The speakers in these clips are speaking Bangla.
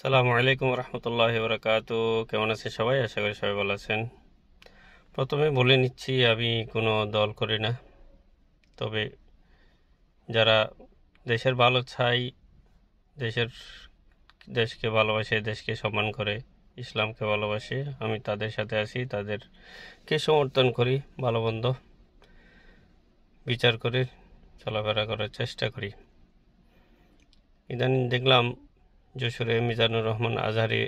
সালামু আলাইকুম রহমতুল্লাহি বারাকাতু। কেমন আছেন সবাই? আশা করি সবাই ভালো আছেন। প্রথমে বলে নিচ্ছি, আমি কোনো দল করি না। তবে যারা দেশের ভালো চাই, দেশের দেশকে ভালোবাসে, দেশকে সম্মান করে, ইসলামকে ভালোবাসে, আমি তাদের সাথে আছি, তাদেরকে সমর্থন করি, ভালো মন্দ বিচার করে চলাফেরা করার চেষ্টা করি। ইদানিং দেখলাম যশোরে মিজানুর রহমান আজহারি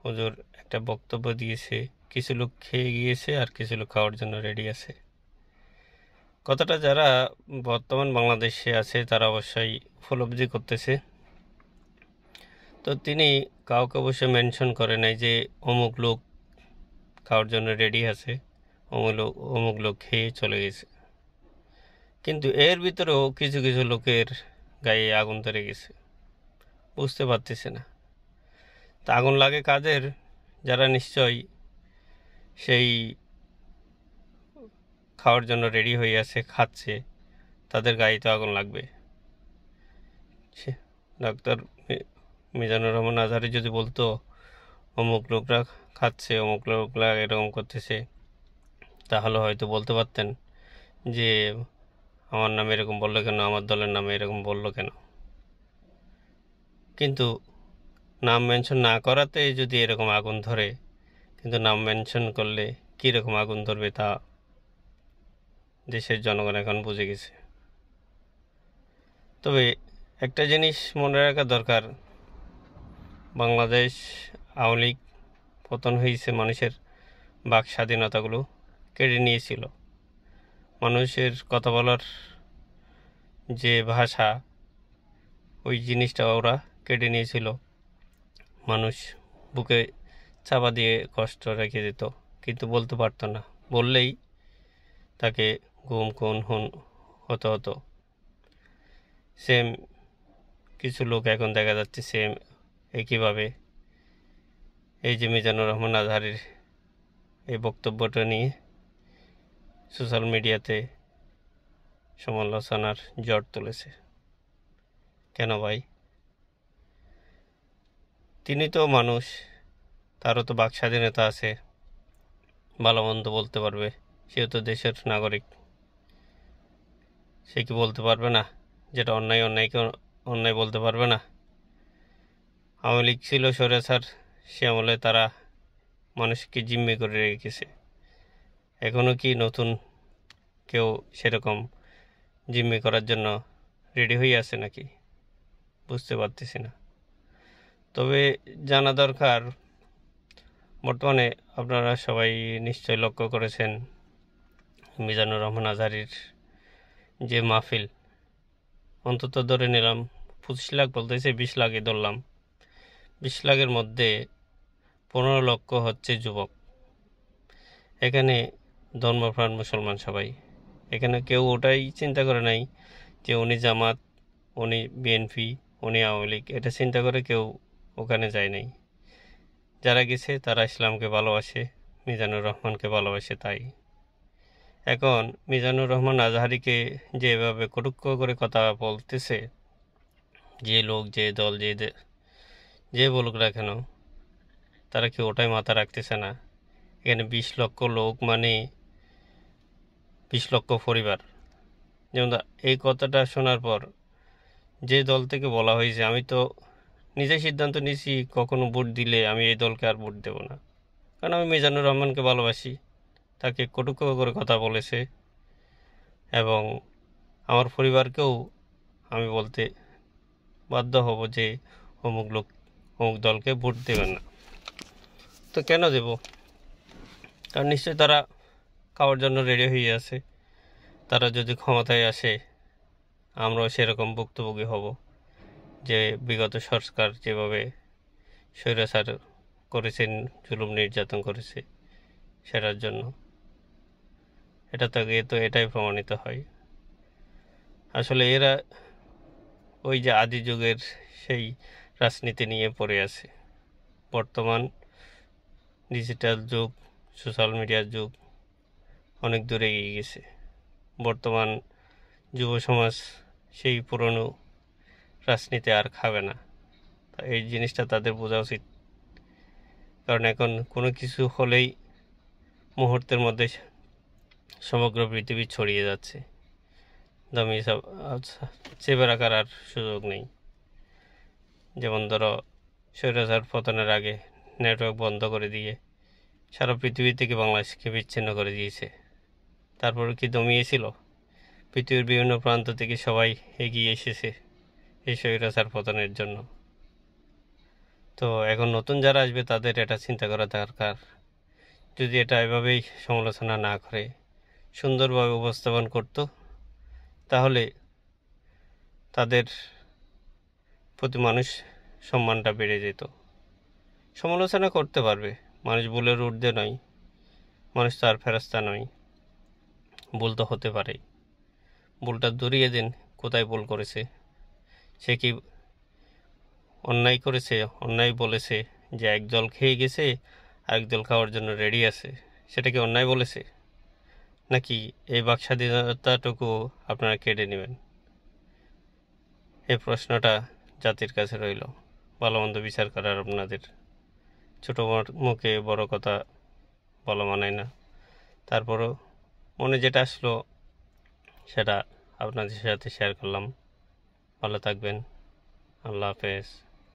হুজুর একটা বক্তব্য দিয়েছে, কিছু লোক খেয়ে গিয়েছে আর কিছু লোক খাওয়ার জন্য রেডি আছে। কথাটা যারা বর্তমান বাংলাদেশে আছে তারা অবশ্যই উপলব্ধি করতেছে। তো তিনি কাউকে অবশ্যই মেনশন করে নাই যে অমুক লোক খাওয়ার জন্য রেডি আছে, অমুক লোক খেয়ে চলে গেছে। কিন্তু এর ভিতরেও কিছু কিছু লোকের গায়ে আগুন ধরে গেছে, বুঝতে পারতেছে না। তা আগুন লাগে কাদের? যারা নিশ্চয়ই সেই খাওয়ার জন্য রেডি হয়ে আছে, খাচ্ছে, তাদের গায়ে তো আগুন লাগবে। ডাক্তার মিজানুর রহমান আজহারি যদি বলতো অমুক লোকরা খাচ্ছে, অমুক লোকরা এরকম করতেছে, তাহলে হয়তো বলতে পারতেন যে আমার নামে এরকম বললো কেন, আমার দলের নামে এরকম বললো কেন। কিন্তু নাম মেনশন না করাতে যদি এরকম আগুন ধরে, কিন্তু নাম মেনশন করলে কীরকম আগুন ধরবে তা দেশের জনগণ এখন বুঝে গেছে। তবে একটা জিনিস মনে রাখা দরকার, বাংলাদেশ আওয়ামী লীগ পতন হয়েছে মানুষের বাক স্বাধীনতাগুলো কেড়ে নিয়েছিল। মানুষের কথা বলার যে ভাষা, ওই জিনিসটা ওরা কেড়ে নিয়েছিল। মানুষ বুকে চাপা দিয়ে কষ্ট রেখে দিত, কিন্তু বলতে পারতো না, বললেই তাকে গুম খুন হতো হতো। সেম কিছু লোক এখন দেখা যাচ্ছে সেম একইভাবে এই যে মিজানুর রহমান আজহারির এই বক্তব্যটা নিয়ে সোশ্যাল মিডিয়াতে সমালোচনার ঝড় তুলেছে। কেন ভাই? তিনি তো মানুষ, তারও তো বাক স্বাধীনতা আছে, ভালো মন্দ বলতে পারবে, সেও তো দেশের নাগরিক। সে কি বলতে পারবে না যেটা অন্যায়কে অন্যায় বলতে পারবে না? আওয়ামী লীগ ছিল স্বৈরাচার, সে আমলে তারা মানুষকে জিম্মি করে রেখেছে। এখনও কি নতুন কেউ সেরকম জিম্মি করার জন্য রেডি হয়ে আছে নাকি? বুঝতে পারতেছি না। তবে জানা দরকার, বর্তমানে আপনারা সবাই নিশ্চয় লক্ষ্য করেছেন মিজানুর রহমান আজহারির যে মাহফিল, অন্তত ধরে নিলাম 25 লাখ, বলতেছে 20 লাখই ধরলাম, 20 লাখের মধ্যে 15 লক্ষ হচ্ছে যুবক। এখানে ধর্মপ্রাণ মুসলমান সবাই। এখানে কেউ ওটাই চিন্তা করে নাই যে উনি জামাত, উনি বিএনপি, উনি আওয়ামী লীগ, এটা চিন্তা করে কেউ ওখানে যায় নাই। যারা গেছে তারা ইসলামকে ভালোবাসে, মিজানুর রহমানকে ভালোবাসে। তাই এখন মিজানুর রহমান আজহারিকে যেভাবে কটূক্ষ করে কথা বলতেছে, যে লোক, যে দল, যে বলুক না কেন, তারা কি ওটাই মাথা রাখতেছে না? এখানে 20 লক্ষ লোক মানে 20 লক্ষ পরিবার। যেমন এই কথাটা শোনার পর যে দল থেকে বলা হয়েছে, আমি তো নিজে সিদ্ধান্ত নিয়েছি কখনো ভোট দিলে আমি এই দলকে আর ভোট দেব না, কারণ আমি মিজানুর রহমানকে ভালোবাসি। তাকে কটূক্ষ করে কথা বলেছে এবং আমার পরিবারকেও আমি বলতে বাধ্য হব যে অমুক লোক, অমুক দলকে ভোট দেবেন না। তো কেন দেব? কারণ নিশ্চয়ই তারা খাওয়ার জন্য রেডি হয়ে আছে। তারা যদি ক্ষমতায় আসে, আমরাও সেরকম ভুক্তভোগী হব, যে বিগত সরকার যেভাবে স্বৈরাচার করেছেন, জুলুম নির্যাতন করেছে, সেটার জন্য। এটা থেকে তো এটাই প্রমাণিত হয়। আসলে এরা ওই যে আদি যুগের সেই রাজনীতি নিয়ে পড়ে আছে। বর্তমান ডিজিটাল যুগ, সোশ্যাল মিডিয়ার যুগ অনেক দূরে এগিয়ে গেছে। বর্তমান যুব সমাজ সেই পুরনো রাজনীতি আর খাবে না। এই জিনিসটা তাদের বোঝা উচিত, কারণ এখন কোনো কিছু হলেই মুহূর্তের মধ্যে সমগ্র পৃথিবী ছড়িয়ে যাচ্ছে। দামি সব চেপে রাখার আর সুযোগ নেই। যেমন ধরো স্বৈরাচার পতনের আগে নেটওয়ার্ক বন্ধ করে দিয়ে সারা পৃথিবী থেকে বাংলাদেশকে বিচ্ছিন্ন করে দিয়েছে। তারপর কি দমিয়েছিল? পৃথিবীর বিভিন্ন প্রান্ত থেকে সবাই এগিয়ে এসেছে এই স্বৈরাচার পতনের জন্য। তো এখন নতুন যারা আসবে তাদের এটা চিন্তা করা দরকার, যদি এটা এভাবেই সমালোচনা না করে সুন্দরভাবে উপস্থাপন করত, তাহলে তাদের প্রতি মানুষ সম্মানটা বেড়ে যেত। সমালোচনা করতে পারবে, মানুষ ভুলের ঊর্ধ্বে নয়, মানুষ তো আর ফেরেশতা নয়, ভুল তো হতে পারে। ভুলটা ধরিয়ে দিন, কোথায় ভুল করেছে, সে কি অন্যায় করেছে, অন্যায় বলেছে যে এক জল খেয়ে গেছে আরেক জল খাওয়ার জন্য রেডি আছে, সেটা কি অন্যায় বলেছে? নাকি এই বাক স্বাধীনতাটুকু আপনারা কেড়ে নেবেন? এই প্রশ্নটা জাতির কাছে রইল। ভালো মন্দ বিচার করার আপনাদের। ছোট মুখে বড় কথা বলা মানায় না। তারপরও মনে যেটা আসলো সেটা আপনাদের সাথে শেয়ার করলাম। ভালো থাকবেন। আল্লাহ হাফেজ।